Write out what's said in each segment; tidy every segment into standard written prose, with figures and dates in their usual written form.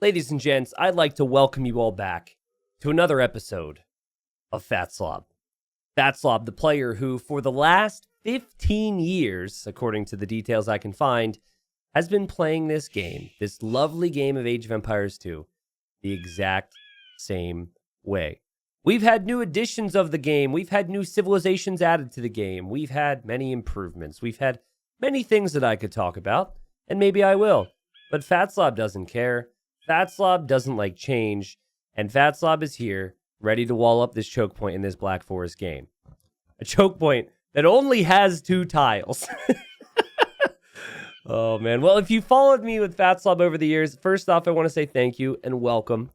Ladies and gents, I'd like to welcome you all back to another episode of Fatslob. Fatslob, the player who, for the last 15 years, according to the details I can find, has been playing this game, this lovely game of Age of Empires 2, the exact same way. We've had new editions of the game. We've had new civilizations added to the game. We've had many improvements. We've had many things that I could talk about, and maybe I will. But Fatslob doesn't care. Fatslob doesn't like change, and Fatslob is here, ready to wall up this choke point in this Black Forest game. A choke point that only has 2 tiles. Oh, man. Well, if you followed me with Fatslob over the years, first off, I want to say thank you and welcome.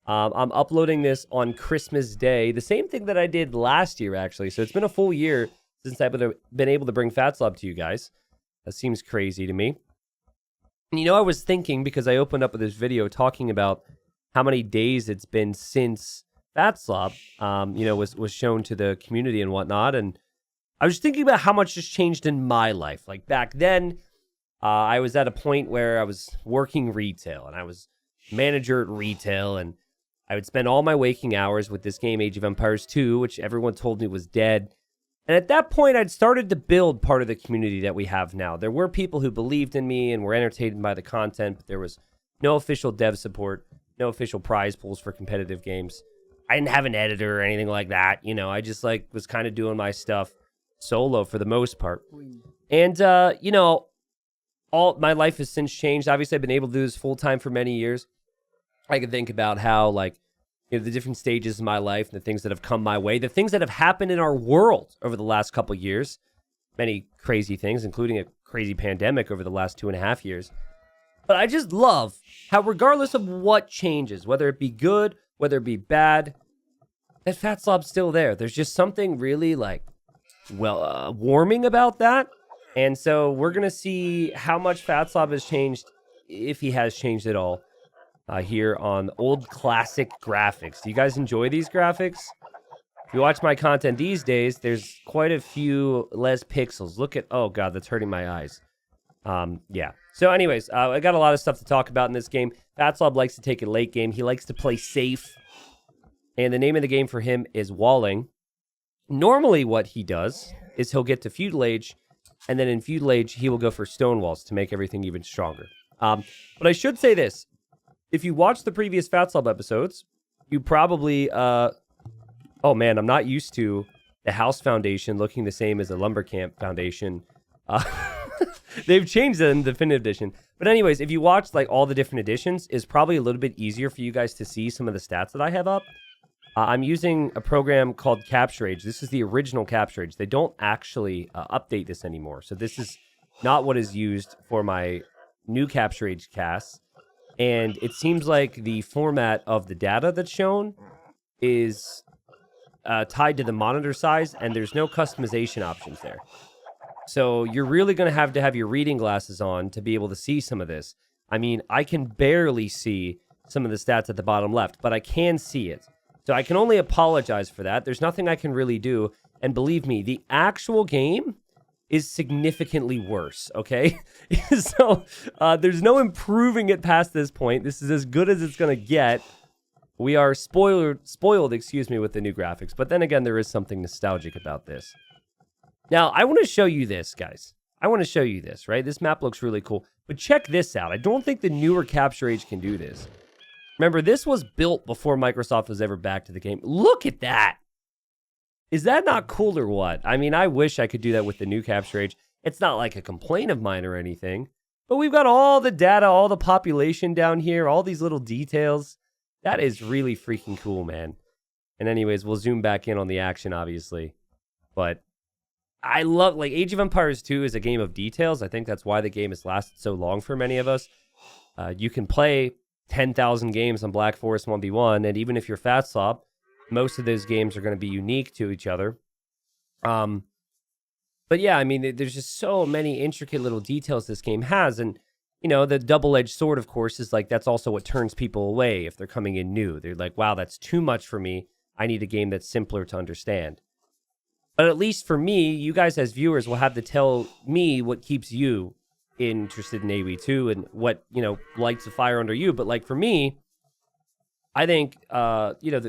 I'm uploading this on Christmas Day, the same thing that I did last year, actually. So it's been a full year since I've been able to bring Fatslob to you guys. That seems crazy to me. And you know, I was thinking, because I opened up with this video talking about how many days it's been since Fatslob, was shown to the community and whatnot. And I was thinking about how much has changed in my life. Like back then, I was at a point where I was working retail and I was manager at retail, and I would spend all my waking hours with this game, Age of Empires 2, which everyone told me was dead. And at that point, I'd started to build part of the community that we have now. There were people who believed in me and were entertained by the content, but there was no official dev support, no official prize pools for competitive games. I didn't have an editor or anything like that. You know, I just was kind of doing my stuff solo for the most part. And, all my life has since changed. Obviously, I've been able to do this full time for many years. I can think about how, the different stages of my life, and the things that have come my way, the things that have happened in our world over the last couple of years, many crazy things, including a crazy pandemic over the last 2.5 years. But I just love how, regardless of what changes, whether it be good, whether it be bad, that Fatslob's still there. There's just something really warming about that. And so we're going to see how much Fatslob has changed, if he has changed at all. Here on old classic graphics. Do you guys enjoy these graphics? If you watch my content these days, there's quite a few less pixels. Look at, oh god, that's hurting my eyes. Yeah. So anyways, I got a lot of stuff to talk about in this game. Fatslob likes to take a late game. He likes to play safe. And the name of the game for him is walling. Normally what he does is he'll get to feudal age, and then in feudal age, he will go for stone walls to make everything even stronger. But I should say this. If you watched the previous Fatslob episodes, you probably, oh man, I'm not used to the house foundation looking the same as the lumber camp foundation. They've changed it in the definitive edition. But anyways, if you watched all the different editions, it's probably a little bit easier for you guys to see some of the stats that I have up. I'm using a program called Capture Age. This is the original Capture Age. They don't actually update this anymore. So this is not what is used for my new Capture Age casts. And it seems like the format of the data that's shown is tied to the monitor size, and there's no customization options there. So you're really going to have your reading glasses on to be able to see some of this. I mean, I can barely see some of the stats at the bottom left, but I can see it. So I can only apologize for that. There's nothing I can really do. And believe me, the actual game is significantly worse, okay? So there's no improving it past this point. This is as good as it's going to get. We are spoiled, with the new graphics. But then again, there is something nostalgic about this. Now, I want to show you this, guys. I want to show you this, right? This map looks really cool. But check this out. I don't think the newer Capture Age can do this. Remember, this was built before Microsoft was ever back to the game. Look at that. Is that not cool or what? I mean, I wish I could do that with the new Capture Age. It's not like a complaint of mine or anything, but we've got all the data, all the population down here, all these little details. That is really freaking cool, man. And anyways, we'll zoom back in on the action, obviously. But I love, Age of Empires 2 is a game of details. I think that's why the game has lasted so long for many of us. You can play 10,000 games on Black Forest 1v1, and even if you're Fatslob, most of those games are going to be unique to each other. But yeah, I mean, there's just so many intricate little details this game has. And, the double-edged sword, of course, is that's also what turns people away if they're coming in new. They're like, wow, that's too much for me. I need a game that's simpler to understand. But at least for me, you guys as viewers will have to tell me what keeps you interested in AoE too, and what, lights a fire under you. But like for me, I think,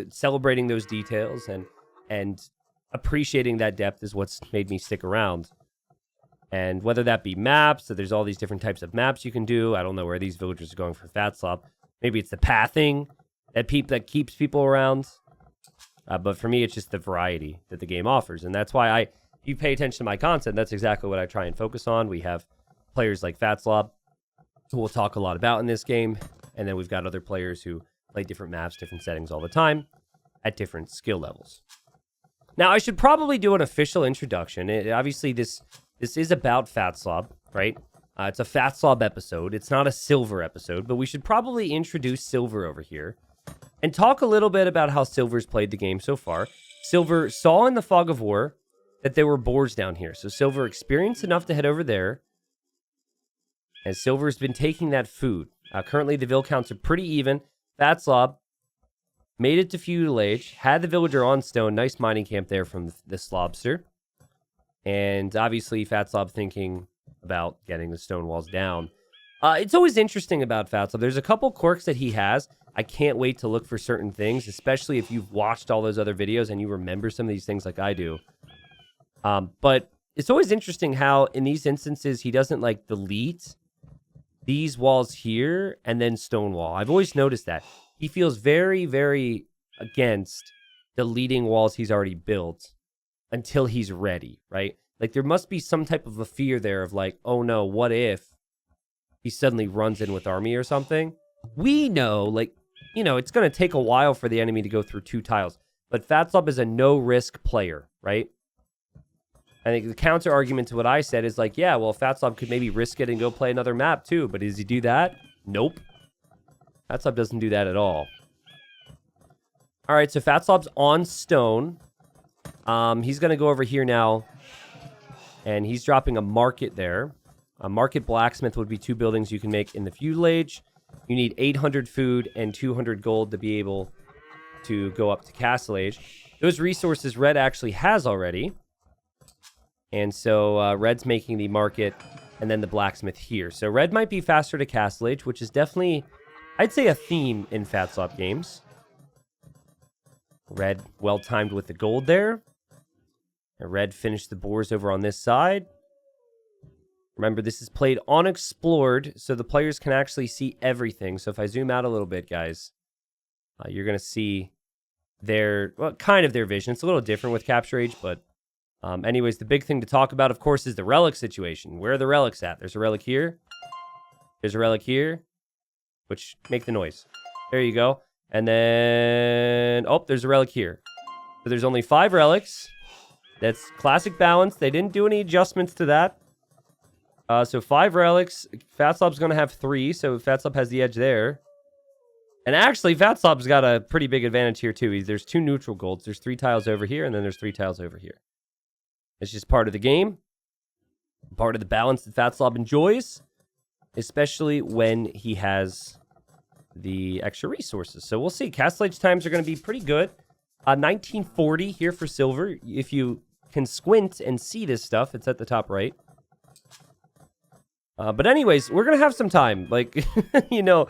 celebrating those details and appreciating that depth is what's made me stick around. And whether that be maps, so there's all these different types of maps you can do. I don't know where these villagers are going for Fatslob. Maybe it's the pathing that keeps people around. But for me, it's just the variety that the game offers. And that's why you pay attention to my content, that's exactly what I try and focus on. We have players like Fatslob, who we'll talk a lot about in this game. And then we've got other players who play different maps, different settings all the time at different skill levels. Now, I should probably do an official introduction. Obviously, this is about Fatslob, right? It's a Fatslob episode. It's not a Silver episode, but we should probably introduce Silver over here and talk a little bit about how Silver's played the game so far. Silver saw in the Fog of War that there were boars down here, so Silver experienced enough to head over there, and Silver's been taking that food. Currently, the vill counts are pretty even. Fatslob made it to feudal age, had the villager on stone. Nice mining camp there from the slobster. And obviously, Fatslob thinking about getting the stone walls down. It's always interesting about Fatslob. There's a couple quirks that he has. I can't wait to look for certain things, especially if you've watched all those other videos and you remember some of these things like I do. But it's always interesting how, in these instances, he doesn't, delete these walls here and then stone wall. I've always noticed that. He feels very, very against deleting walls he's already built until he's ready, right? There must be some type of a fear there of oh no, what if he suddenly runs in with army or something? We know, it's going to take a while for the enemy to go through 2 tiles. But Fatslob is a no-risk player, right? I think the counter argument to what I said is yeah, well, Fatslob could maybe risk it and go play another map too. But does he do that? Nope. Fatslob doesn't do that at all. All right, so Fatslob's on stone. He's going to go over here now, and he's dropping a market there. A market blacksmith would be 2 buildings you can make in the feudal age. You need 800 food and 200 gold to be able to go up to castle age. Those resources Red actually has already. And so Red's making the market and then the blacksmith here. So Red might be faster to castle age, which is definitely, I'd say, a theme in Fatslob games. Red well-timed with the gold there. And Red finished the boars over on this side. Remember, this is played unexplored, so the players can actually see everything. So if I zoom out a little bit, guys, you're going to see kind of their vision. It's a little different with Capture Age, but anyways, the big thing to talk about, of course, is the relic situation. Where are the relics at? There's a relic here. There's a relic here, which make the noise. There you go. And then, there's a relic here. So there's only 5 relics. That's classic balance. They didn't do any adjustments to that. So 5 relics. Fatslob's going to have 3, so Fatslob has the edge there. And actually, Fatslob's got a pretty big advantage here, too. There's 2 neutral golds. There's 3 tiles over here, and then there's 3 tiles over here. It's just part of the game. Part of the balance that Fatslob enjoys. Especially when he has the extra resources. So we'll see. Castle Age times are going to be pretty good. 1940 here for Silver. If you can squint and see this stuff, it's at the top right. But anyways, we're going to have some time. We're going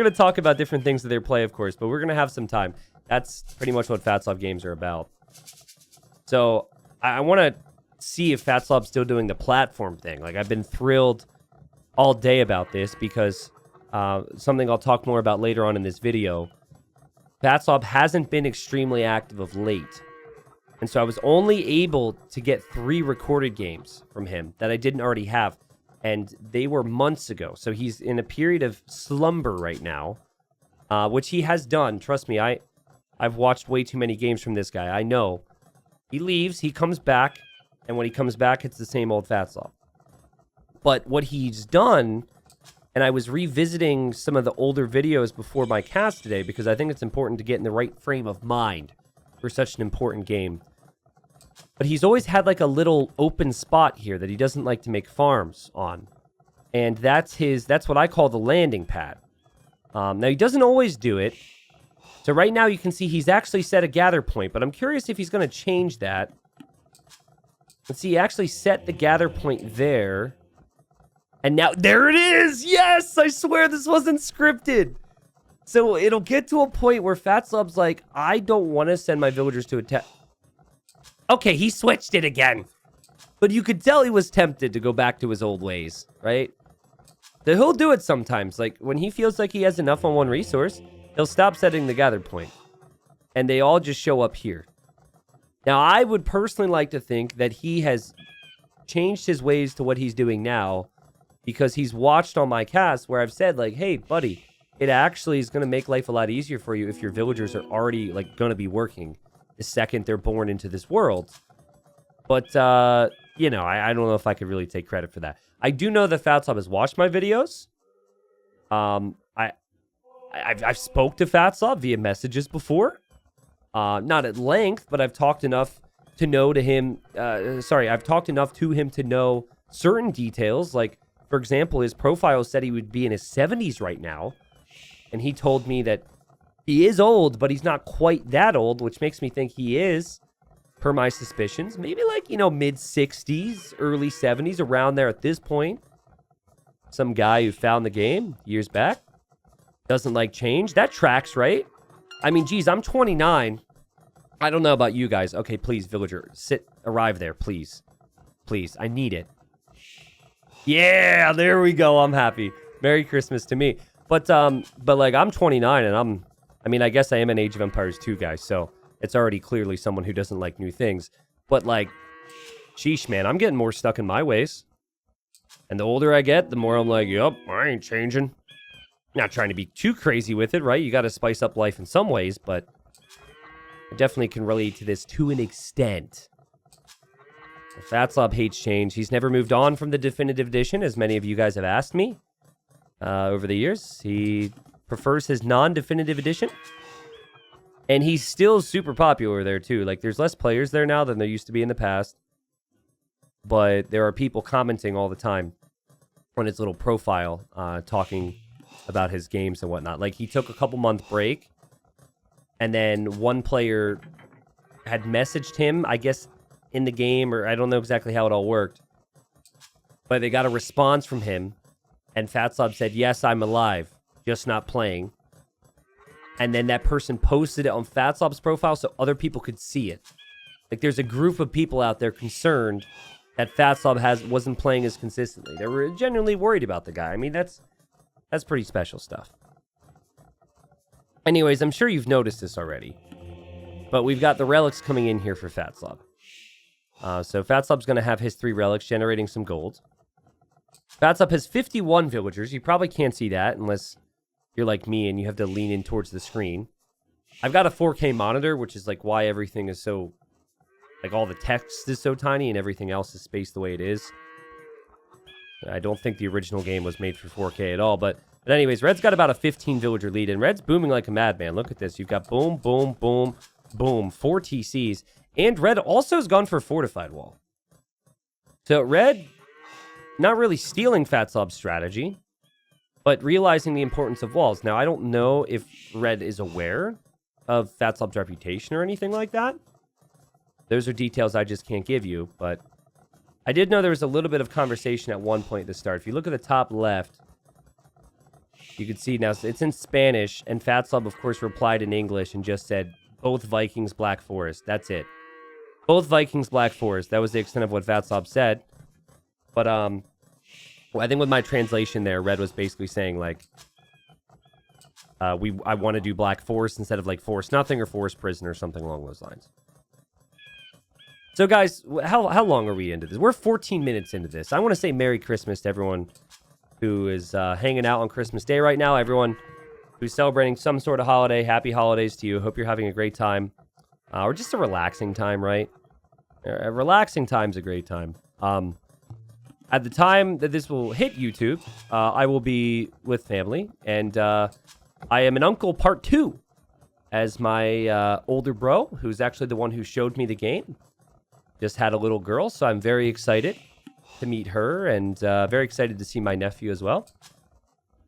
to talk about different things of their play, of course, but we're going to have some time. That's pretty much what Fatslob games are about. So I want to see if Fatslob's still doing the platform thing. I've been thrilled all day about this because something I'll talk more about later on in this video. Fatslob hasn't been extremely active of late. And so I was only able to get 3 recorded games from him that I didn't already have. And they were months ago. So he's in a period of slumber right now, which he has done. Trust me, I've watched way too many games from this guy. I know. He leaves, he comes back, and when he comes back, it's the same old Fatslob. But what he's done, and I was revisiting some of the older videos before my cast today, because I think it's important to get in the right frame of mind for such an important game. But he's always had a little open spot here that he doesn't like to make farms on. And that's what I call the landing pad. Now, he doesn't always do it. So right now you can see he's actually set a gather point, but I'm curious if he's going to change that. Let's see, he actually set the gather point there. And now, there it is! Yes! I swear this wasn't scripted! So it'll get to a point where Fatslob's like, I don't want to send my villagers to attack. Okay, he switched it again. But you could tell he was tempted to go back to his old ways, right? So he'll do it sometimes. Like, when he feels like he has enough on one resource, he'll stop setting the gather point. And they all just show up here. Now, I would personally like to think that he has changed his ways to what he's doing now because he's watched on my cast where I've said, like, hey, buddy, it actually is going to make life a lot easier for you if your villagers are already, like, going to be working the second they're born into this world. But, you know, I don't know if I could really take credit for that. I do know that Fatslob has watched my videos. I've spoke to Fatslob via messages before. Not at length, but I've talked enough to know to him. I've talked enough to him to know certain details. Like, for example, his profile said he would be in his 70s right now. And he told me that he is old, but he's not quite that old, which makes me think he is, per my suspicions. Maybe like, you know, mid-60s, early 70s, around there at this point. Some guy who found the game years back. Doesn't like change. That tracks, right? I mean, geez, I'm 29. I don't know about you guys. Okay, please, villager, arrive there, please. Please, I need it. Yeah, there we go. I'm happy. Merry Christmas to me. But like, I'm 29, and I mean, I guess I am an Age of Empires 2 guy, so it's already clearly someone who doesn't like new things. But, like, sheesh, man, I'm getting more stuck in my ways. And the older I get, the more I'm like, yup, I ain't changing. Not trying to be too crazy with it, right? You got to spice up life in some ways, but I definitely can relate to this to an extent. Fatslob hates change. He's never moved on from the definitive edition, as many of you guys have asked me over the years. He prefers his non-definitive edition. And he's still super popular there, too. Like, there's less players there now than there used to be in the past. But there are people commenting all the time on his little profile, talking about his games and whatnot. Like, he took a couple-month break, and then one player had messaged him, I guess, in the game, or I don't know exactly how it all worked. But they got a response from him, and Fatslob said, yes, I'm alive, just not playing. And then that person posted it on Fatslob's profile so other people could see it. Like, there's a group of people out there concerned that Fatslob wasn't playing as consistently. They were genuinely worried about the guy. I mean, that's pretty special stuff. Anyways, I'm sure you've noticed this already. But we've got the relics coming in here for Fatslob. So Fatslob's going to have his 3 relics generating some gold. Fatslob has 51 villagers. You probably can't see that unless you're like me and you have to lean in towards the screen. I've got a 4K monitor, which is like why everything is so... Like, all the text is so tiny and everything else is spaced the way it is. I don't think the original game was made for 4K at all. But anyways, Red's got about a 15 villager lead. And Red's booming like a madman. Look at this. You've got boom, boom, boom, boom. 4 TCs. And Red also has gone for fortified wall. So Red, not really stealing Fatslob's strategy, but realizing the importance of walls. Now, I don't know if Red is aware of Fatslob's reputation or anything like that. Those are details I just can't give you, but I did know there was a little bit of conversation at one point at the start. If you look at the top left, you can see now it's in Spanish, and Fatslob, of course, replied in English and just said, both Vikings, Black Forest. That's it. Both Vikings, Black Forest. That was the extent of what Fatslob said. But, well, I think with my translation there, Red was basically saying, like, I want to do Black Forest instead of, like, Forest Nothing or Forest Prison or something along those lines. So, guys, how long are we into this? We're 14 minutes into this. I want to say Merry Christmas to everyone who is hanging out on Christmas Day right now. Everyone who's celebrating some sort of holiday. Happy holidays to you. Hope you're having a great time. Or just a relaxing time, right? A relaxing time's a great time. At the time that this will hit YouTube, I will be with family. And I am an uncle part 2 as my older bro, who's actually the one who showed me the game. Just had a little girl, so I'm very excited to meet her and very excited to see my nephew as well.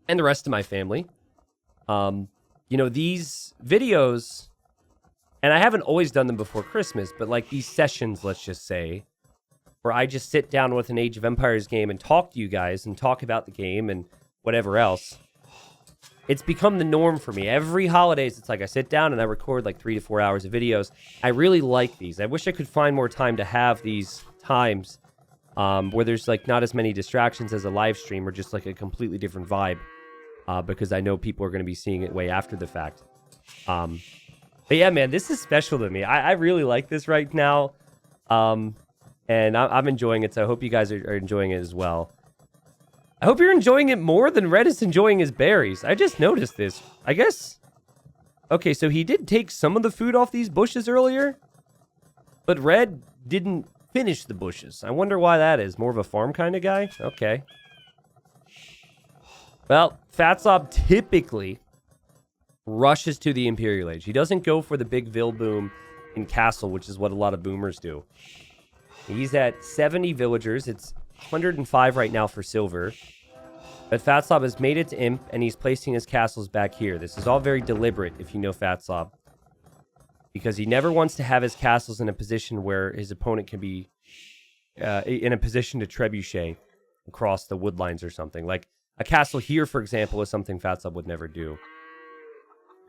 And the rest of my family. You know, these videos, and I haven't always done them before Christmas, but like these sessions, let's just say, where I just sit down with an Age of Empires game and talk to you guys and talk about the game and whatever else. It's become the norm for me. Every holidays, it's like I sit down and I record like 3 to 4 hours of videos. I really like these. I wish I could find more time to have these times where there's like not as many distractions as a live stream or just like a completely different vibe because I know people are going to be seeing it way after the fact. But yeah, man, this is special to me. I really like this right now. And I'm enjoying it, so I hope you guys are enjoying it as well. I hope you're enjoying it more than Red is enjoying his berries. I just noticed this. I guess... Okay, so he did take some of the food off these bushes earlier. But Red didn't finish the bushes. I wonder why that is. More of a farm kind of guy? Okay. Well, Fatslob typically rushes to the Imperial Age. He doesn't go for the big Vil boom in Castle, which is what a lot of boomers do. He's at 70 villagers. It's 105 right now for silver. But Fatslob has made it to Imp, and he's placing his castles back here. This is all very deliberate, if you know Fatslob. Because he never wants to have his castles in a position where his opponent can be in a position to trebuchet across the wood lines or something. Like, a castle here, for example, is something Fatslob would never do.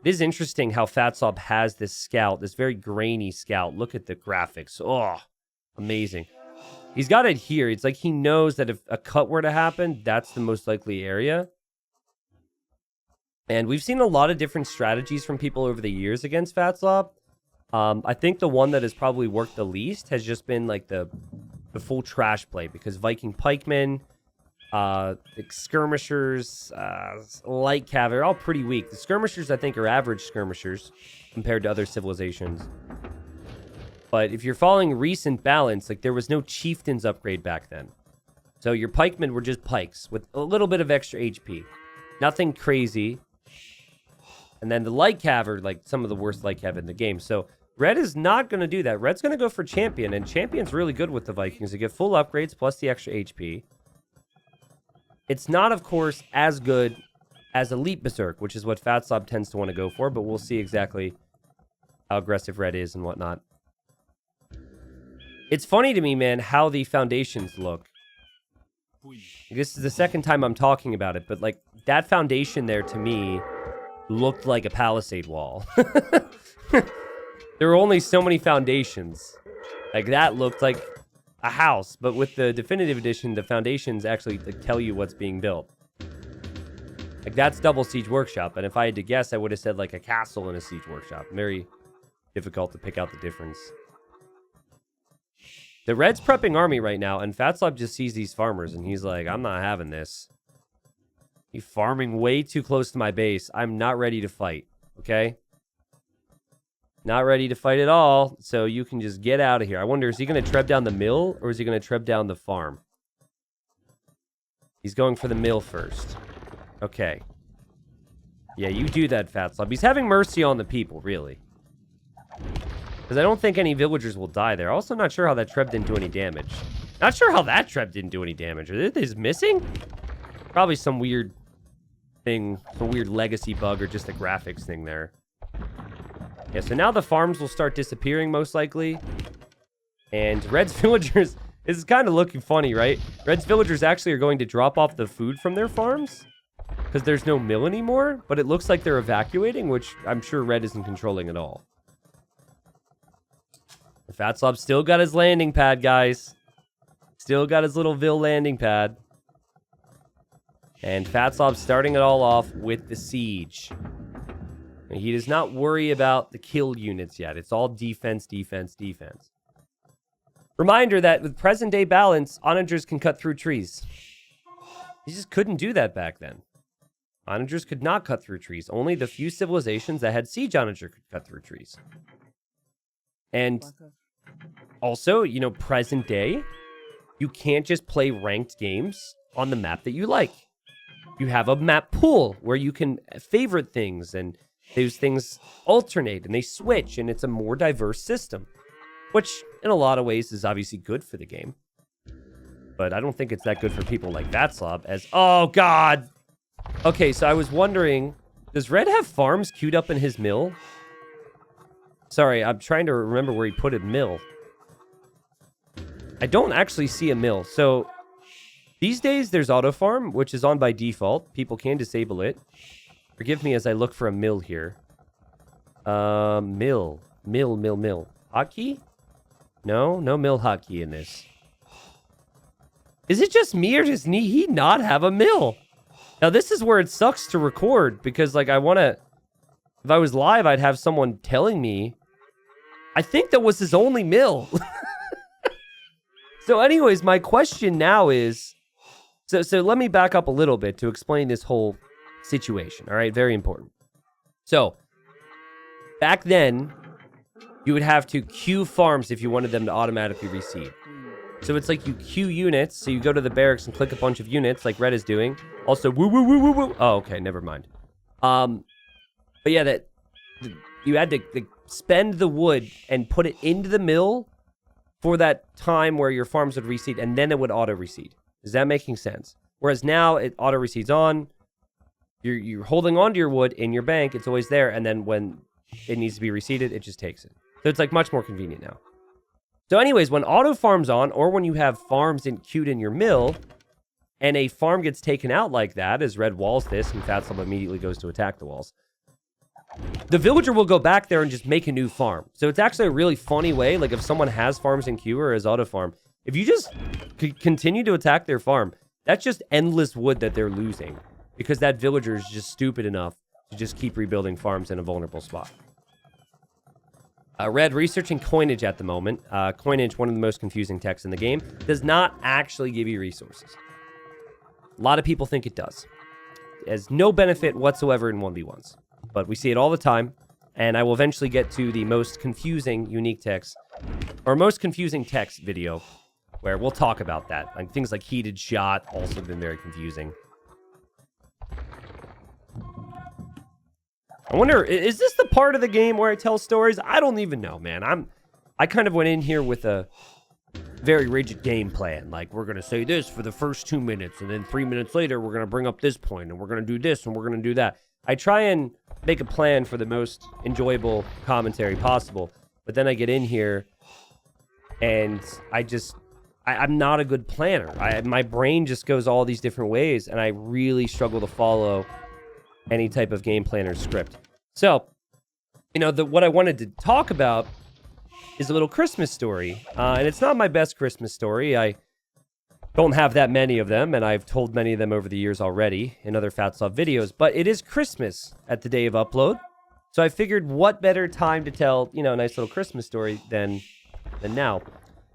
It is interesting how Fatslob has this scout, this very grainy scout. Look at the graphics. Oh, amazing. He's got it here. It's like he knows that if a cut were to happen, that's the most likely area. And we've seen a lot of different strategies from people over the years against Fatslob. I think the one that has probably worked the least has just been like the full trash play. Because Viking pikemen, skirmishers, light cavalry are all pretty weak. The skirmishers, I think, are average skirmishers compared to other civilizations. But if you're following recent balance, like there was no chieftains upgrade back then. So your pikemen were just pikes with a little bit of extra HP. Nothing crazy. And then the light cav like some of the worst light cav in the game. So Red is not going to do that. Red's going to go for champion. And champion's really good with the Vikings. They get full upgrades plus the extra HP. It's not, of course, as good as Elite Berserk, which is what Fatslob tends to want to go for. But we'll see exactly how aggressive Red is and whatnot. It's funny to me, man, how the foundations look. This is the second time I'm talking about it, but, like, that foundation there, to me, looked like a palisade wall. There were only so many foundations. Like, that looked like a house, but with the Definitive Edition, the foundations actually like, tell you what's being built. Like, that's Double Siege Workshop, and if I had to guess, I would have said, like, a castle in a Siege Workshop. Very difficult to pick out the difference. The Red's prepping army right now, and Fatslob just sees these farmers, and he's like, I'm not having this. You're farming way too close to my base. I'm not ready to fight, okay? Not ready to fight at all, so you can just get out of here. I wonder, is he going to treb down the mill, or is he going to treb down the farm? He's going for the mill first. Okay. Yeah, you do that, Fatslob. He's having mercy on the people, really. Because I don't think any villagers will die there. Also not sure how that treb didn't do any damage. Not sure how that treb didn't do any damage. Are they missing? Probably some weird thing, some weird legacy bug or just a graphics thing there. Yeah, so now the farms will start disappearing most likely. And Red's villagers, this is kind of looking funny, right? Red's villagers actually are going to drop off the food from their farms. Because there's no mill anymore. But it looks like they're evacuating, which I'm sure Red isn't controlling at all. Fatslob still got his landing pad, guys. Still got his little Vil landing pad. And Fatslob starting it all off with the siege. And he does not worry about the kill units yet. It's all defense, defense, defense. Reminder that with present day balance, onagers can cut through trees. He just couldn't do that back then. Onagers could not cut through trees. Only the few civilizations that had siege onager could cut through trees. And also, you know, present day, you can't just play ranked games on the map that you like. You have a map pool where you can favorite things, and those things alternate and they switch, and it's a more diverse system, which in a lot of ways is obviously good for the game. But I don't think it's that good for people like Fatslob as... Oh, God! Okay, so I was wondering, does Red have farms queued up in his mill? Sorry, I'm trying to remember where he put a mill. I don't actually see a mill. So these days there's auto farm, which is on by default. People can disable it. Forgive me as I look for a mill here. Mill. Hotkey? No mill hotkey in this. Is it just me or does he not have a mill? Now this is where it sucks to record because like I want to, if I was live, I'd have someone telling me. I think that was his only mill. So anyways, my question now is, so let me back up a little bit to explain this whole situation. All right, very important. So back then, you would have to queue farms if you wanted them to automatically reseed. So it's like you queue units, so you go to the barracks and click a bunch of units like Red is doing. Also, woo, woo, woo, woo, woo. Oh, okay, never mind. But yeah, you had to spend the wood and put it into the mill for that time where your farms would reseed, and then it would auto-reseed. Is that making sense? Whereas now, it auto-reseeds on, you're holding on to your wood in your bank, it's always there, and then when it needs to be reseeded, it just takes it. So it's like much more convenient now. So anyways, when auto farm's on, or when you have farms queued in your mill, and a farm gets taken out like that, as Red walls this, and Fatslob immediately goes to attack the walls, the villager will go back there and just make a new farm. So it's actually a really funny way, like if someone has farms in queue or has auto farm, if you just continue to attack their farm, that's just endless wood that they're losing, because that villager is just stupid enough to just keep rebuilding farms in a vulnerable spot. Red, researching coinage at the moment. Coinage, one of the most confusing texts in the game, does not actually give you resources. A lot of people think it does. It has no benefit whatsoever in 1v1s. But we see it all the time, and I will eventually get to the most confusing unique text, or most confusing text video, where we'll talk about that. Like things like heated shot also been very confusing. I wonder, is this the part of the game where I tell stories? I don't even know, man. I kind of went in here with a very rigid game plan. Like, we're going to say this for the first 2 minutes, and then 3 minutes later, we're going to bring up this point, and we're going to do this, and we're going to do that. I try and make a plan for the most enjoyable commentary possible, but then I get in here, and I'm not a good planner. My brain just goes all these different ways, and I really struggle to follow any type of game planner script. So, you know, what I wanted to talk about is a little Christmas story. And it's not my best Christmas story. I don't have that many of them, and I've told many of them over the years already in other Fatslob videos, but it is Christmas at the day of upload. So I figured what better time to tell, you know, a nice little Christmas story than now.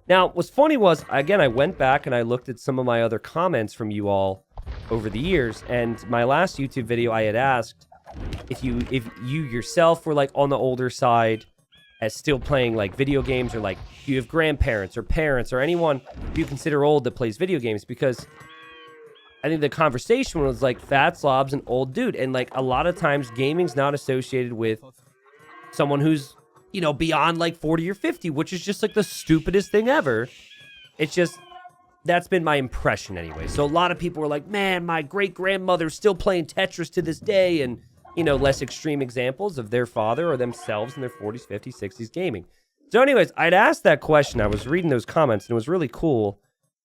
Now, what's funny was, again, I went back and I looked at some of my other comments from you all over the years, and my last YouTube video I had asked if you yourself were like on the older side as still playing like video games, or like you have grandparents or parents or anyone you consider old that plays video games, because I think the conversation was like Fatslob's an old dude, and like a lot of times gaming's not associated with someone who's, you know, beyond like 40 or 50, which is just like the stupidest thing ever. It's just, that's been my impression anyway. So a lot of people were like, man, my great-grandmother's still playing Tetris to this day, and, you know, less extreme examples of their father or themselves in their 40s, 50s, 60s gaming. So anyways, I'd asked that question. I was reading those comments, and it was really cool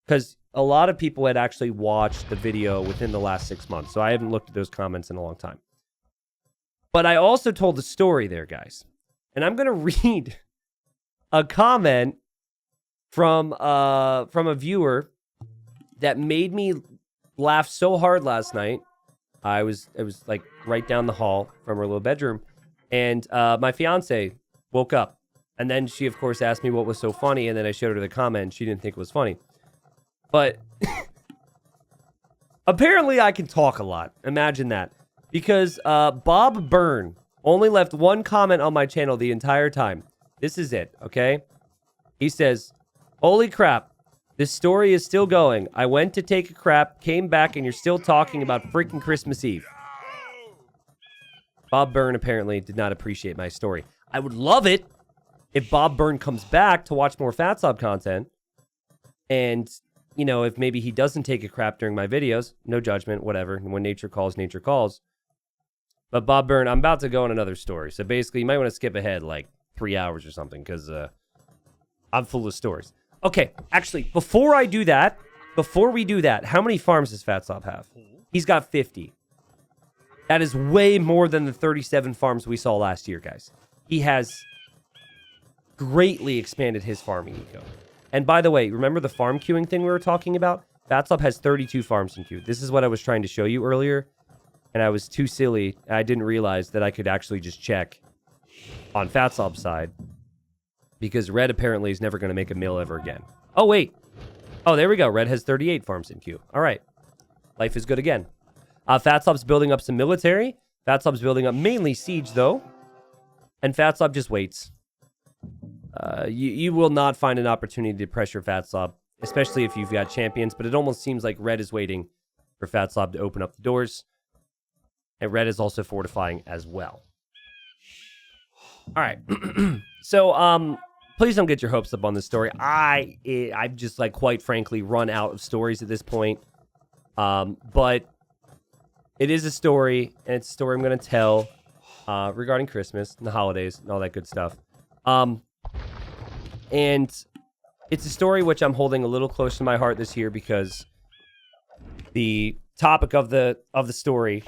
because a lot of people had actually watched the video within the last 6 months. So I haven't looked at those comments in a long time. But I also told the story there, guys. And I'm going to read a comment from a viewer that made me laugh so hard last night. It was like right down the hall from her little bedroom, and my fiance woke up, and then she of course asked me what was so funny, and then I showed her the comment. She didn't think it was funny, but apparently I can talk a lot. Imagine that, because Bob Byrne only left one comment on my channel the entire time. This is it, okay? He says, "Holy crap. This story is still going. I went to take a crap, came back, and you're still talking about freaking Christmas Eve." Bob Byrne apparently did not appreciate my story. I would love it if Bob Byrne comes back to watch more Fatslob content. And, you know, if maybe he doesn't take a crap during my videos. No judgment, whatever. When nature calls, nature calls. But Bob Byrne, I'm about to go on another story. So basically, you might want to skip ahead like 3 hours or something, because I'm full of stories. Okay, actually, before we do that, how many farms does Fatslob have? He's got 50. That is way more than the 37 farms we saw last year, guys. He has greatly expanded his farming eco. And by the way, remember the farm queuing thing we were talking about? Fatslob has 32 farms in queue. This is what I was trying to show you earlier, and I was too silly. I didn't realize that I could actually just check on Fatslob's side, because Red apparently is never going to make a mill ever again. Oh, wait. Oh, there we go. Red has 38 farms in queue. All right. Life is good again. Fatslob's building up some military. Fatslob's building up mainly siege, though. And Fatslob just waits. You will not find an opportunity to pressure Fatslob, especially if you've got champions, but it almost seems like Red is waiting for Fatslob to open up the doors. And Red is also fortifying as well. All right. So, please don't get your hopes up on this story. I've just, like, quite frankly, run out of stories at this point. But it is a story, and it's a story I'm going to tell regarding Christmas and the holidays and all that good stuff. And it's a story which I'm holding a little close to my heart this year, because the topic of the story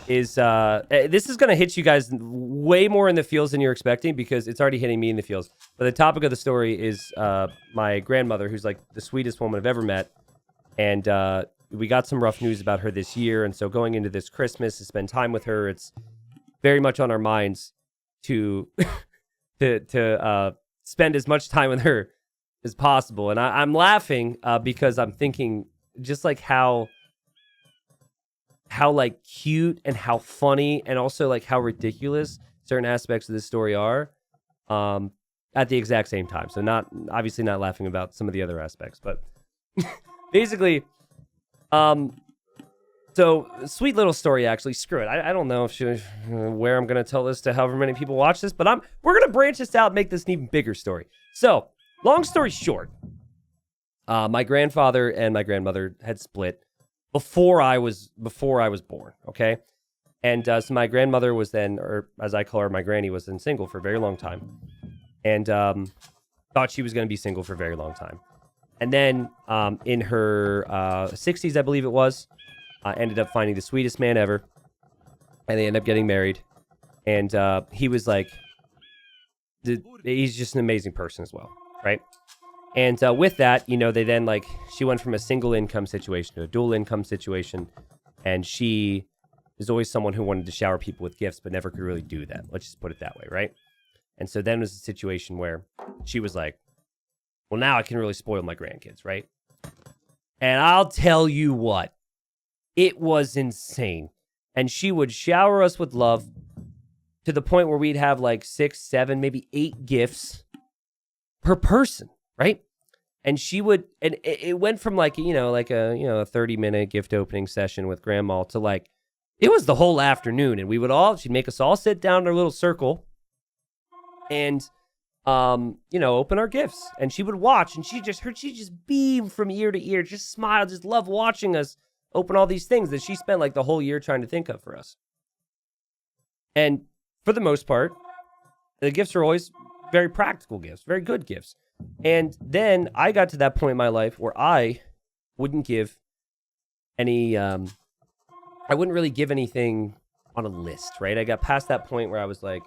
is this is going to hit you guys way more in the feels than you're expecting, because it's already hitting me in the feels. But the topic of the story is my grandmother, who's like the sweetest woman I've ever met. And we got some rough news about her this year. And so going into this Christmas to spend time with her, it's very much on our minds to to spend as much time with her as possible. And I'm laughing because I'm thinking just like how like cute and how funny and also like how ridiculous certain aspects of this story are at the exact same time. So obviously not laughing about some of the other aspects, but basically, so sweet little story, actually. Screw it. I don't know where I'm going to tell this to however many people watch this, but we're going to branch this out and make this an even bigger story. So long story short, my grandfather and my grandmother had split before I was born. Okay. And so my grandmother was then, or as I call her, my granny, was then single for a very long time, and thought she was going to be single for a very long time. And then in her 60s, I believe it was, ended up finding the sweetest man ever. And they ended up getting married. And he was like, he's just an amazing person as well, right? And with that, you know, they then like, she went from a single income situation to a dual income situation. And she is always someone who wanted to shower people with gifts, but never could really do that. Let's just put it that way, right? And so then was a situation where she was like, well, now I can really spoil my grandkids, right? And I'll tell you what, it was insane. And she would shower us with love to the point where we'd have like 6, 7, maybe 8 gifts per person, right? And she would, and it went from like, a 30-minute gift opening session with grandma to like, it was the whole afternoon. And she'd make us all sit down in our little circle and open our gifts, and she would watch, and she just beam from ear to ear, just smile, just love watching us open all these things that she spent like the whole year trying to think of for us. And for the most part, the gifts are always very practical gifts, very good gifts. And then I got to that point in my life where I wouldn't give any, I wouldn't really give anything on a list, right? I got past that point where I was like,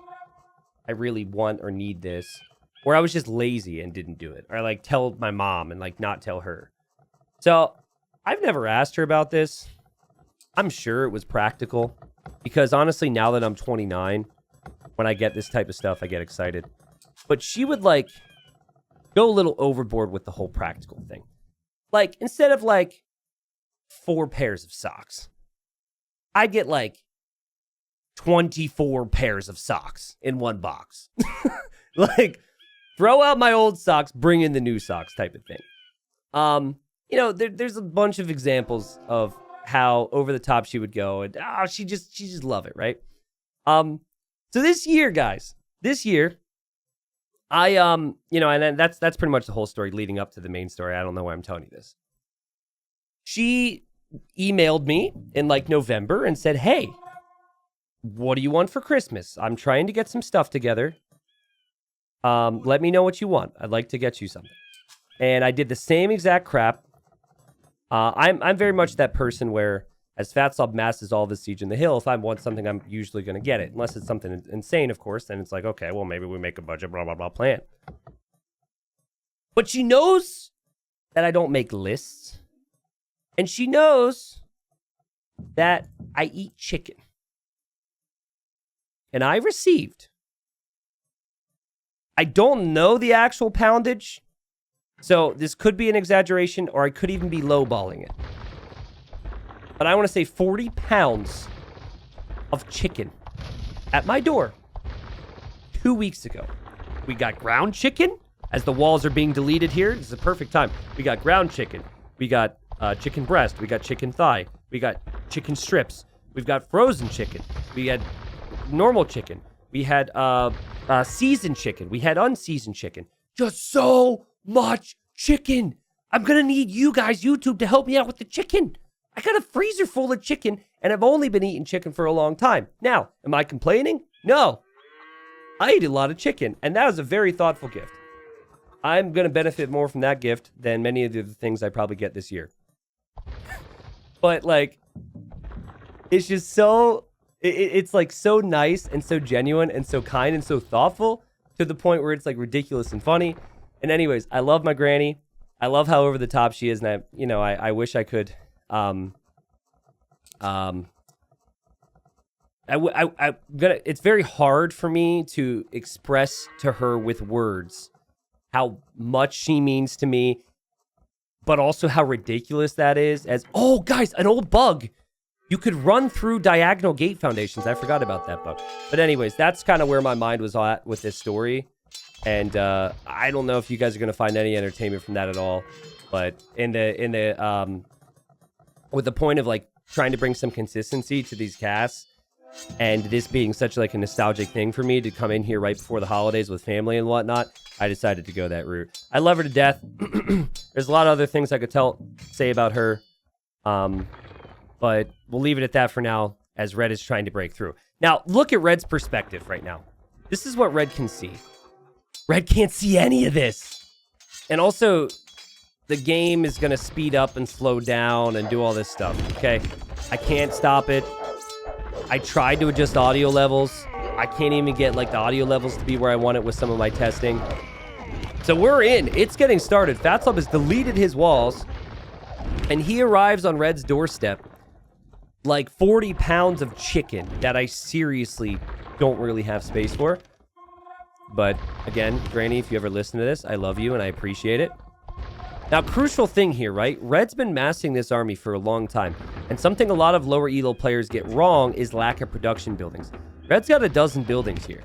I really want or need this, where I was just lazy and didn't do it, or like tell my mom and like not tell her. So I've never asked her about this. I'm sure it was practical, because honestly, now that I'm 29, when I get this type of stuff, I get excited. But she would like go a little overboard with the whole practical thing. Like instead of like 4 pairs of socks, I'd get like 24 pairs of socks in one box. Like, throw out my old socks, bring in the new socks type of thing. There's a bunch of examples of how over the top she would go, and she just love it, right? So this year, guys, I and that's pretty much the whole story leading up to the main story. I don't know why I'm telling you this. She emailed me in like November and said, "Hey, what do you want for Christmas? I'm trying to get some stuff together. Let me know what you want. I'd like to get you something." And I did the same exact crap. I'm very much that person where as Fatslob masses all of his Siege in the Hill, if I want something, I'm usually going to get it. Unless it's something insane, of course. Then it's like, okay, well, maybe we make a budget, blah, blah, blah plan. But she knows that I don't make lists. And she knows that I eat chicken. And I received. I don't know the actual poundage. So this could be an exaggeration, or I could even be lowballing it. But I want to say 40 pounds of chicken at my door 2 weeks ago. We got ground chicken. As the walls are being deleted here, this is a perfect time. We got ground chicken. We got chicken breast. We got chicken thigh. We got chicken strips. We've got frozen chicken. We had normal chicken. We had seasoned chicken. We had unseasoned chicken. Just so much chicken. I'm going to need you guys, YouTube, to help me out with the chicken. I got a freezer full of chicken, and I've only been eating chicken for a long time. Now, am I complaining? No. I eat a lot of chicken, and that was a very thoughtful gift. I'm going to benefit more from that gift than many of the other things I probably get this year. But, like, it's just so... It's, like, so nice and so genuine and so kind and so thoughtful to the point where it's, like, ridiculous and funny. And anyways, I love my granny. I love how over the top she is, and I wish I could... it's very hard for me to express to her with words how much she means to me, but also how ridiculous that is. As, oh, guys, an old bug. You could run through diagonal gate foundations. I forgot about that bug. But anyways, that's kind of where my mind was at with this story. And I don't know if you guys are going to find any entertainment from that at all. But with the point of like trying to bring some consistency to these casts, and this being such like a nostalgic thing for me to come in here right before the holidays with family and whatnot, I decided to go that route. I love her to death. There's a lot of other things I could say about her, but we'll leave it at that for now as Red is trying to break through. Now, look at Red's perspective right now. This is what Red can see. Red can't see any of this. And also, the game is going to speed up and slow down and do all this stuff, okay? I can't stop it. I tried to adjust audio levels. I can't even get, like, the audio levels to be where I want it with some of my testing. So we're in. It's getting started. Fatslob has deleted his walls, and he arrives on Red's doorstep like 40 pounds of chicken that I seriously don't really have space for. But, again, Granny, if you ever listen to this, I love you and I appreciate it. Now, crucial thing here, right? Red's been massing this army for a long time. And something a lot of lower elo players get wrong is lack of production buildings. Red's got a dozen buildings here.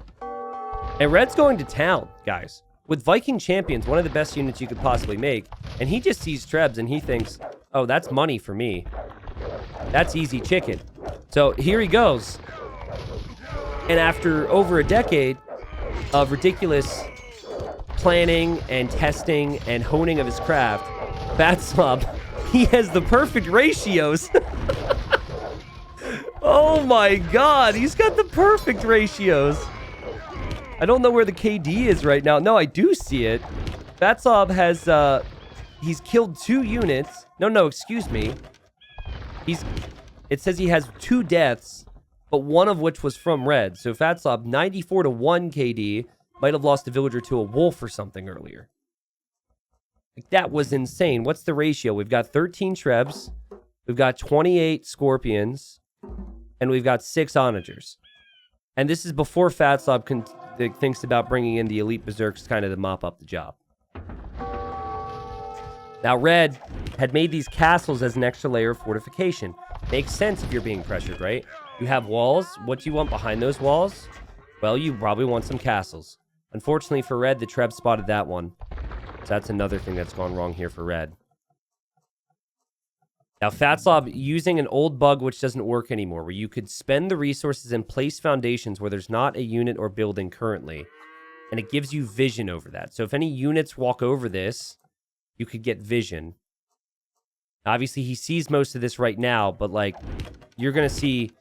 And Red's going to town, guys. With Viking Champions, one of the best units you could possibly make. And he just sees Trebs and he thinks, oh, that's money for me. That's easy chicken. So here he goes. And after over a decade of ridiculous planning and testing and honing of his craft, Fatslob, he has the perfect ratios. Oh my god, he's got the perfect ratios. I don't know where the KD is right now. No, I do see it. Fatslob has, he's killed 2 units. No, excuse me. It says he has 2 deaths, but one of which was from Red. So Fatslob, 94-1 KD, might have lost a villager to a wolf or something earlier. Like, that was insane. What's the ratio? We've got 13 Trebs, we've got 28 Scorpions, and we've got 6 Onagers. And this is before Fatslob thinks about bringing in the Elite Berserks kind of to mop up the job. Now, Red had made these castles as an extra layer of fortification. Makes sense if you're being pressured, right? You have walls. What do you want behind those walls? Well, you probably want some castles. Unfortunately for Red, the Treb spotted that one. So that's another thing that's gone wrong here for Red. Now, Fatslob using an old bug which doesn't work anymore, where you could spend the resources and place foundations where there's not a unit or building currently, and it gives you vision over that. So if any units walk over this, you could get vision. Obviously, he sees most of this right now, but, like, you're going to see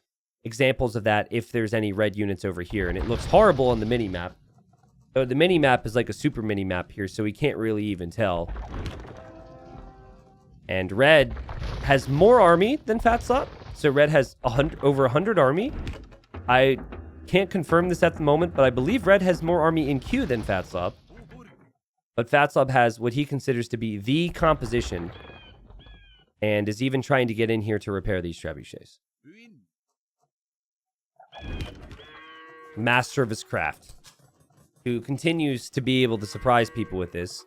examples of that if there's any red units over here, and it looks horrible on the mini-map. So the mini map is like a super mini map here, so we can't really even tell. And red has more army than Fatslob. So red has over 100 army. I can't confirm this at the moment, but I believe red has more army in queue than Fatslob. But Fatslob has what he considers to be the composition and is even trying to get in here to repair these trebuchets. Master of his craft, who continues to be able to surprise people with this.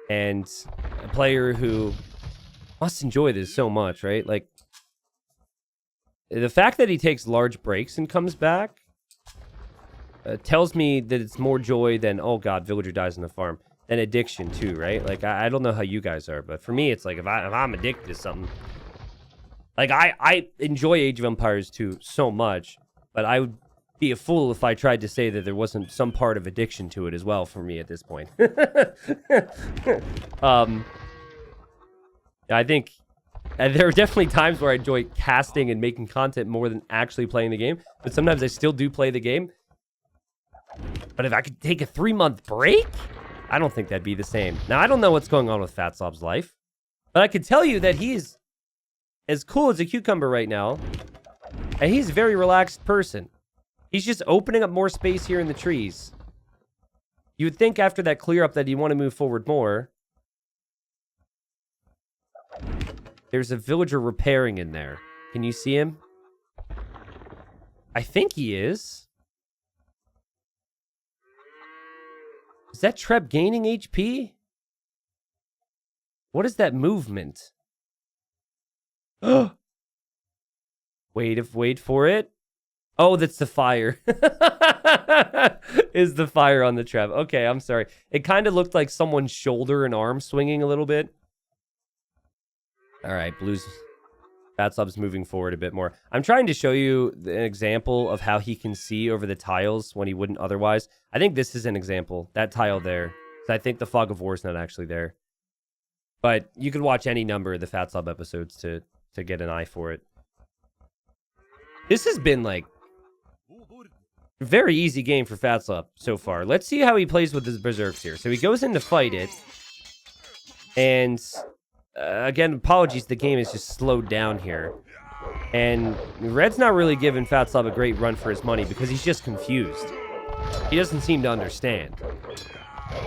And a player who must enjoy this so much, right? Like, the fact that he takes large breaks and comes back tells me that it's more joy than, oh god, villager dies on the farm, than addiction too, right? Like, I don't know how you guys are, but for me, it's like, if I'm addicted to something, like, I enjoy Age of Empires 2 so much, but I would be a fool if I tried to say that there wasn't some part of addiction to it as well for me at this point. I think there are definitely times where I enjoy casting and making content more than actually playing the game, but sometimes I still do play the game. But if I could take a 3-month break, I don't think that'd be the same. Now, I don't know what's going on with Fatslob's life, but I can tell you that he's as cool as a cucumber right now, and he's a very relaxed person. He's just opening up more space here in the trees. You would think after that clear up that he'd want to move forward more. There's a villager repairing in there. Can you see him? I think he is. Is that Treb gaining HP? What is that movement? Wait for it. Oh, that's the fire. Is the fire on the Treb. Okay, I'm sorry. It kind of looked like someone's shoulder and arm swinging a little bit. All right, blue's... Fatslob's moving forward a bit more. I'm trying to show you an example of how he can see over the tiles when he wouldn't otherwise. I think this is an example. That tile there. So I think the Fog of War is not actually there. But you could watch any number of the Fatslob episodes to get an eye for it. This has been, like, a very easy game for Fatslob so far. Let's see how he plays with his berserks here. So he goes in to fight it. And... again, apologies, the game is just slowed down here. And Red's not really giving Fatslob a great run for his money because he's just confused. He doesn't seem to understand.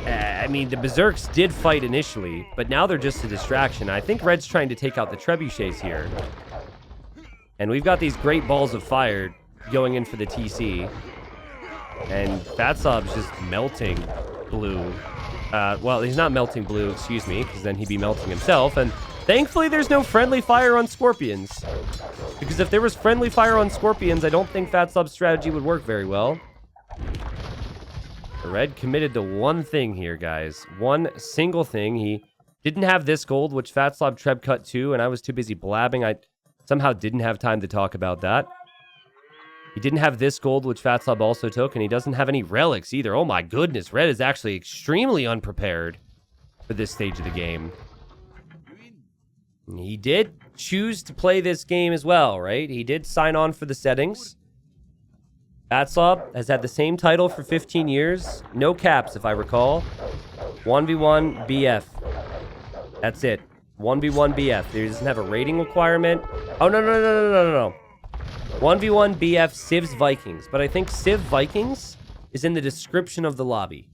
I mean, the Berserks did fight initially, but now they're just a distraction. I think Red's trying to take out the trebuchets here. And we've got these great balls of fire going in for the TC. And Fatslob's just melting blue. Well, he's not melting blue, excuse me, because then he'd be melting himself. And thankfully, there's no friendly fire on scorpions. Because if there was friendly fire on scorpions, I don't think Fatslob's strategy would work very well. Red committed to one thing here, guys. One single thing. He didn't have this gold, which Fatslob Treb cut to, and I was too busy blabbing. I somehow didn't have time to talk about that. He didn't have this gold, which Fatslob also took, and he doesn't have any relics either. Oh my goodness, Red is actually extremely unprepared for this stage of the game. He did choose to play this game as well, right? He did sign on for the settings. Fatslob has had the same title for 15 years. No caps, if I recall. 1v1 BF. That's it. 1v1 BF. He doesn't have a rating requirement. Oh, no. 1v1 BF Civs Vikings. But I think Civ Vikings is in the description of the lobby.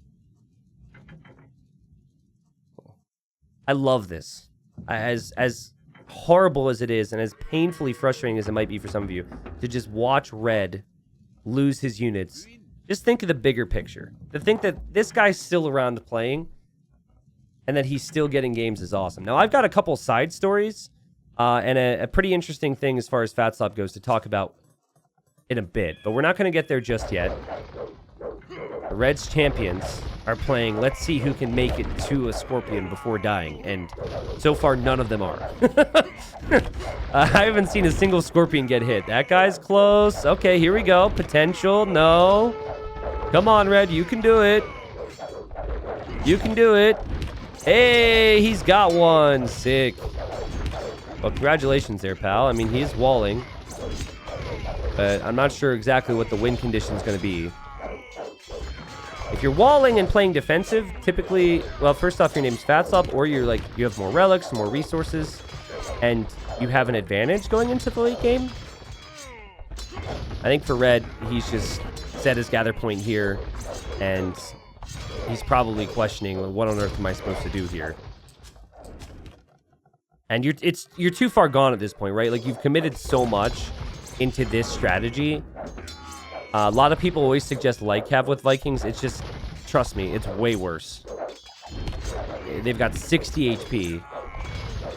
I love this. As horrible as it is, and as painfully frustrating as it might be for some of you, to just watch Red lose his units. Just think of the bigger picture. To think that this guy's still around playing, and that he's still getting games is awesome. Now, I've got a couple side stories, and a pretty interesting thing as far as Fatslob goes to talk about in a bit, but we're not going to get there just yet. The Reds champions are playing, let's see who can make it to a scorpion before dying, and so far none of them are. I haven't seen a single scorpion get hit. That guy's close. Okay, here we go. Potential. No. Come on, Red. You can do it. You can do it. Hey, he's got one. Sick. Well, congratulations there, pal. I mean, he's walling. But I'm not sure exactly what the win condition is going to be. If you're walling and playing defensive, typically, well, first off, your name's Fatslob, or you're like, you have more relics, more resources, and you have an advantage going into the late game. I think for red, he's just set his gather point here, and he's probably questioning, well, what on earth am I supposed to do here? And you're too far gone at this point, right? Like, you've committed so much into this strategy. A lot of people always suggest light cav with Vikings. It's just, trust me, it's way worse. They've got 60 HP.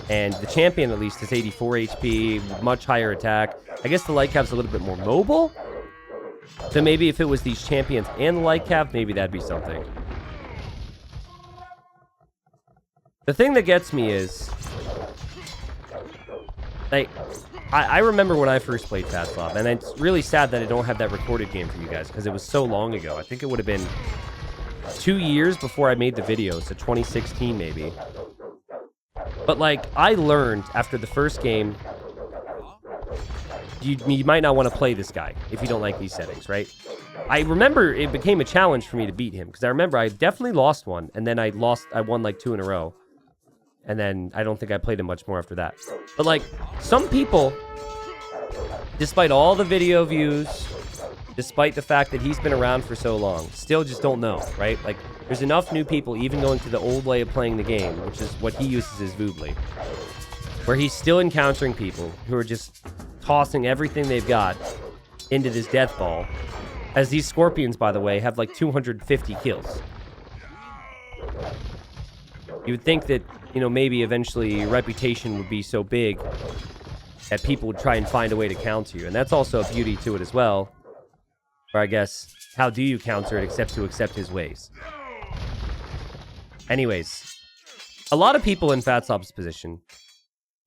And the champion, at least, is 84 HP, much higher attack. I guess the light cav's a little bit more mobile. So maybe if it was these champions and the light cav, maybe that'd be something. The thing that gets me is, like, I remember when I first played Fatslob, and it's really sad that I don't have that recorded game for you guys, because it was so long ago. I think it would have been 2 years before I made the video, so 2016 maybe. But, like, I learned after the first game, you might not want to play this guy if you don't like these settings, right? I remember it became a challenge for me to beat him, because I remember I definitely lost one, and then I won like 2 in a row. And then I don't think I played him much more after that. But, like, some people, despite all the video views, despite the fact that he's been around for so long, still just don't know, right? Like, there's enough new people even going to the old way of playing the game, which is what he uses as Voobly, where he's still encountering people who are just tossing everything they've got into this death ball. As these scorpions, by the way, have like 250 kills. You would think that, you know, maybe eventually your reputation would be so big that people would try and find a way to counter you. And that's also a beauty to it as well. Or I guess, how do you counter it except to accept his ways? Anyways, a lot of people in Fatslob's position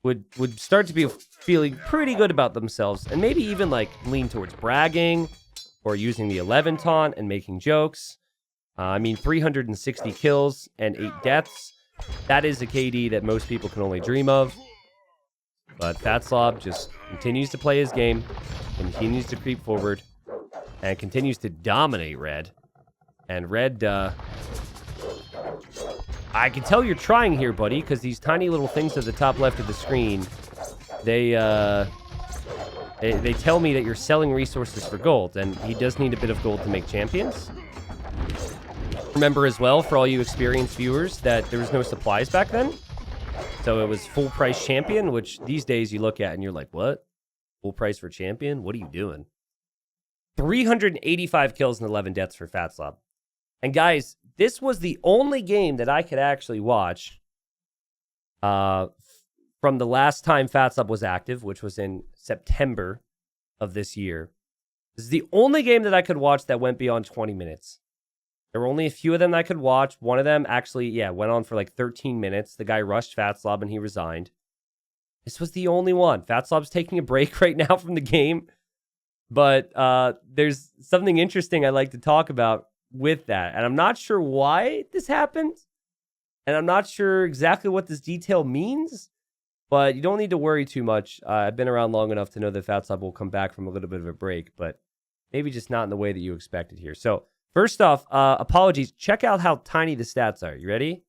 would start to be feeling pretty good about themselves, and maybe even like lean towards bragging or using the 11 taunt and making jokes. I mean, 360 kills and 8 deaths. That is a KD that most people can only dream of. But Fatslob just continues to play his game, continues to creep forward, and continues to dominate red. And red, I can tell you're trying here, buddy, because these tiny little things at the top left of the screen, they tell me that you're selling resources for gold, and he does need a bit of gold to make champions. Remember as well, for all you experienced viewers, that there was no supplies back then. So it was full price champion, which these days you look at and you're like, what? Full price for champion? What are you doing? 385 kills and 11 deaths for Fatslob. And guys, this was the only game that I could actually watch from the last time Fatslob was active, which was in September of this year. This is the only game that I could watch that went beyond 20 minutes. There were only a few of them that I could watch. One of them actually, yeah, went on for like 13 minutes. The guy rushed Fatslob and he resigned. This was the only one. Fatslob's taking a break right now from the game. But there's something interesting I'd like to talk about with that. And I'm not sure why this happened. And I'm not sure exactly what this detail means. But you don't need to worry too much. I've been around long enough to know that Fatslob will come back from a little bit of a break. But maybe just not in the way that you expected here. So first off, apologies. Check out how tiny the stats are. You ready?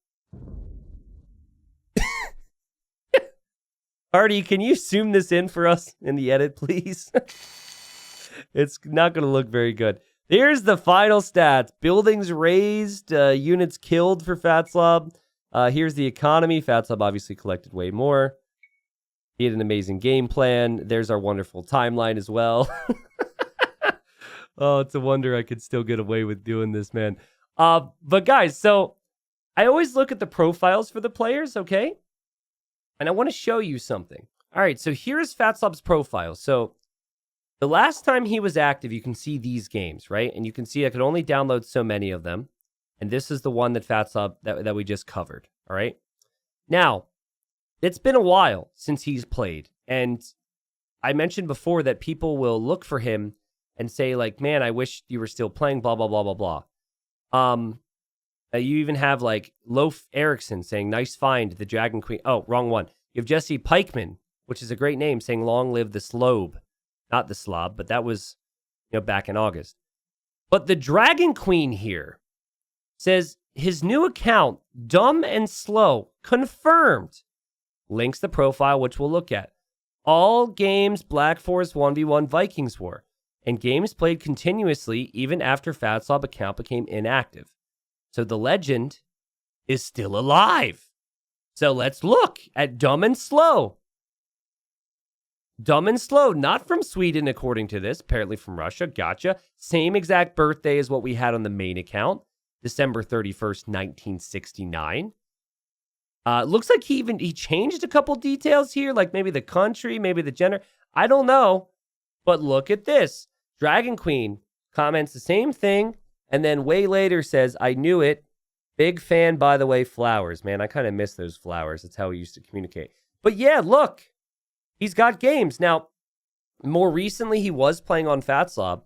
Hardy, can you zoom this in for us in the edit, please? It's not going to look very good. Here's the final stats. Buildings razed, units killed for Fatslob. Here's the economy. Fatslob obviously collected way more. He had an amazing game plan. There's our wonderful timeline as well. Oh, it's a wonder I could still get away with doing this, man. But guys, so I always look at the profiles for the players, okay? And I want to show you something. All right, so here's Fatslob's profile. So the last time he was active, you can see these games, right? And you can see I could only download so many of them. And this is the one that Fatslob that we just covered, all right? Now, it's been a while since he's played. And I mentioned before that people will look for him and say, like, man, I wish you were still playing, blah, blah, blah, blah, blah. You even have, like, Loaf Erickson saying, nice find, the Dragon Queen. Oh, wrong one. You have Jesse Pikeman, which is a great name, saying, long live the slob. Not the slob, but that was, you know, back in August. But the Dragon Queen here says his new account, Dumb and Slow, confirmed. Links the profile, which we'll look at. All games Black Forest 1v1 Vikings War, and games played continuously even after Fatslob account became inactive. So the legend is still alive. So let's look at Dumb and Slow. Dumb and Slow, not from Sweden according to this, apparently from Russia, gotcha. Same exact birthday as what we had on the main account, December 31st, 1969. Looks like he changed a couple details here, like maybe the country, maybe the gender. I don't know, but look at this. Dragon Queen comments the same thing, and then way later says, I knew it. Big fan, by the way, flowers. Man, I kind of miss those flowers. That's how we used to communicate. But yeah, look. He's got games. Now, more recently, he was playing on Fatslob,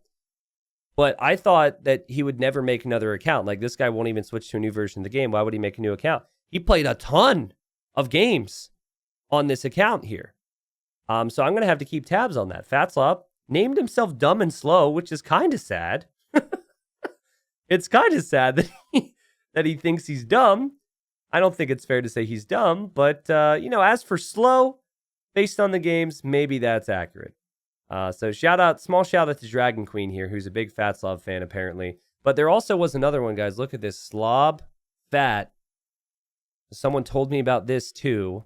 but I thought that he would never make another account. Like, this guy won't even switch to a new version of the game. Why would he make a new account? He played a ton of games on this account here. So I'm going to have to keep tabs on that. Fatslob named himself Dumb and Slow, which is kind of sad. It's kind of sad that he thinks he's dumb. I don't think it's fair to say he's dumb, but, as for slow, based on the games, maybe that's accurate. So small shout out to Dragon Queen here, who's a big Fatslob fan apparently. But there also was another one, guys. Look at this, Slob Fat. Someone told me about this too.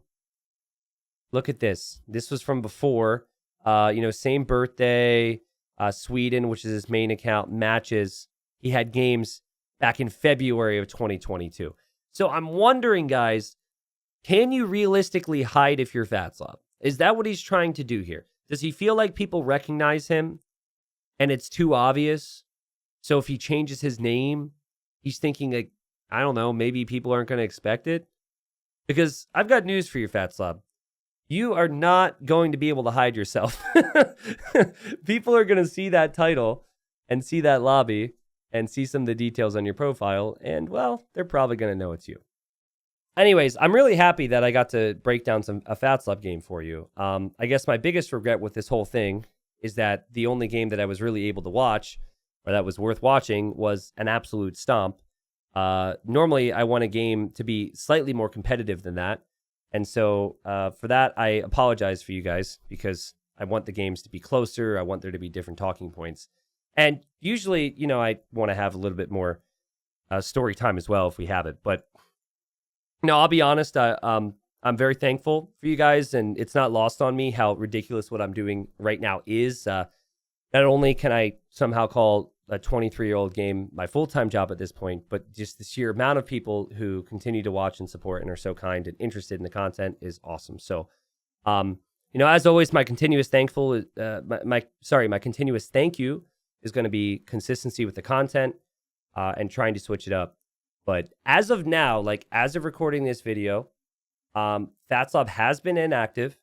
Look at this. This was from before. Same birthday, Sweden, which is his main account, matches. He had games back in February of 2022. So I'm wondering, guys, can you realistically hide if you're Fatslob? Is that what he's trying to do here? Does he feel like people recognize him and it's too obvious? So if he changes his name, he's thinking, like, I don't know, maybe people aren't going to expect it? Because I've got news for you, Fatslob. You are not going to be able to hide yourself. People are going to see that title and see that lobby and see some of the details on your profile, and, well, they're probably going to know it's you. Anyways, I'm really happy that I got to break down a Fatslob game for you. I guess my biggest regret with this whole thing is that the only game that I was really able to watch, or that was worth watching, was an absolute stomp. Normally, I want a game to be slightly more competitive than that. And so for that, I apologize for you guys, because I want the games to be closer. I want there to be different talking points. And usually, I want to have a little bit more story time as well if we have it. But no, I'll be honest. I'm very thankful for you guys, and it's not lost on me how ridiculous what I'm doing right now is. Not only can I somehow call a 23-year-old game my full-time job at this point, but just the sheer amount of people who continue to watch and support and are so kind and interested in the content is awesome. So, as always, my continuous thank you is going to be consistency with the content and trying to switch it up. But as of now, as of recording this video, Fatslob has been inactive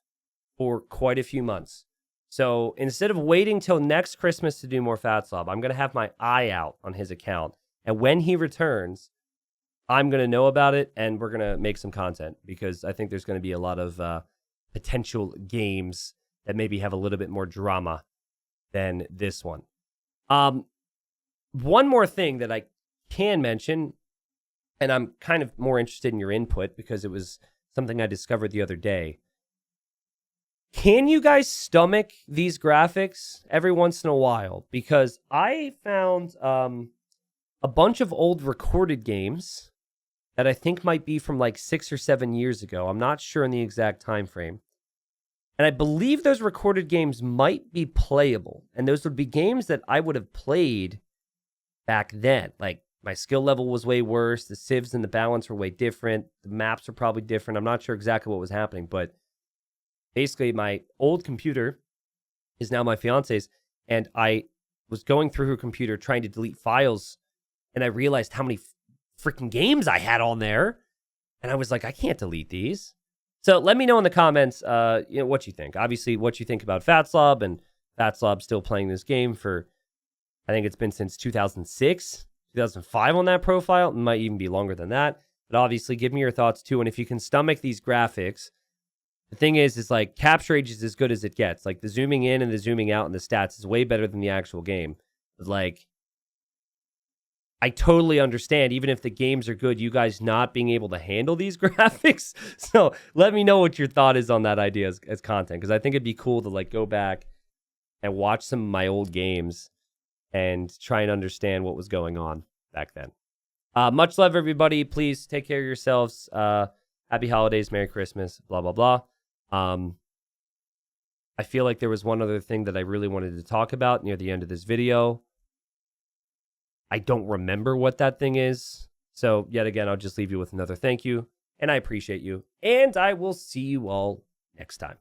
for quite a few months. So instead of waiting till next Christmas to do more Fatslob, I'm going to have my eye out on his account. And when he returns, I'm going to know about it, and we're going to make some content, because I think there's going to be a lot of potential games that maybe have a little bit more drama than this one. One more thing that I can mention, and I'm kind of more interested in your input because it was something I discovered the other day. Can you guys stomach these graphics every once in a while? Because I found a bunch of old recorded games that I think might be from 6 or 7 years ago. I'm not sure in the exact time frame. And I believe those recorded games might be playable. And those would be games that I would have played back then. My skill level was way worse. The civs and the balance were way different. The maps are probably different. I'm not sure exactly what was happening, but basically my old computer is now my fiance's, and I was going through her computer trying to delete files, and I realized how many freaking games I had on there, and I was like, I can't delete these. So let me know in the comments what you think. Obviously, what you think about Fatslob, and Fatslob still playing this game for, I think it's been since 2006. 2005 on that profile. It might even be longer than that. But obviously, give me your thoughts too. And if you can stomach these graphics, the thing is capture rate is as good as it gets. The zooming in and the zooming out and the stats is way better than the actual game. But I totally understand, even if the games are good, you guys not being able to handle these graphics. So let me know what your thought is on that idea as content, because I think it'd be cool to like go back and watch some of my old games and try and understand what was going on back then. Much love, everybody. Please take care of yourselves. Happy holidays, Merry Christmas, blah, blah, blah. I feel like there was one other thing that I really wanted to talk about near the end of this video. I don't remember what that thing is. So yet again, I'll just leave you with another thank you. And I appreciate you. And I will see you all next time.